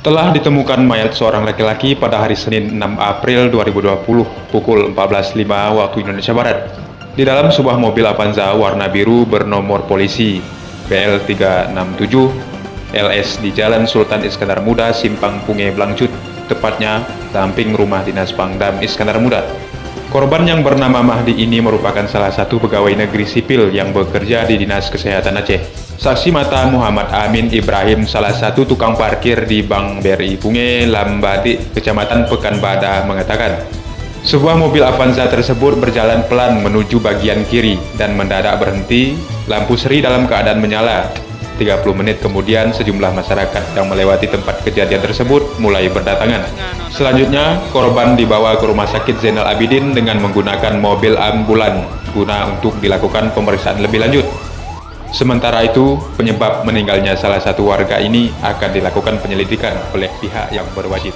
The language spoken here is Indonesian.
Telah ditemukan mayat seorang laki-laki pada hari Senin 6 April 2020 pukul 14.05 waktu Indonesia Barat di dalam sebuah mobil Avanza warna biru bernomor polisi BL367 LS di Jalan Sultan Iskandar Muda, Simpang Punge, Blangcut, tepatnya samping rumah dinas Pangdam Iskandar Muda. Korban yang bernama Mahdi ini merupakan salah satu pegawai negeri sipil yang bekerja di Dinas Kesehatan Aceh. Saksi mata Muhammad Amin Ibrahim, salah satu tukang parkir di Bank BRI Punge, Lambadik, Kecamatan Pekanbadak, mengatakan, sebuah mobil Avanza tersebut berjalan pelan menuju bagian kiri dan mendadak berhenti, lampu seri dalam keadaan menyala. 30 menit kemudian, sejumlah masyarakat yang melewati tempat kejadian tersebut mulai berdatangan. Selanjutnya, korban dibawa ke Rumah Sakit Zainal Abidin dengan menggunakan mobil ambulan guna untuk dilakukan pemeriksaan lebih lanjut. Sementara itu, penyebab meninggalnya salah satu warga ini akan dilakukan penyelidikan oleh pihak yang berwajib.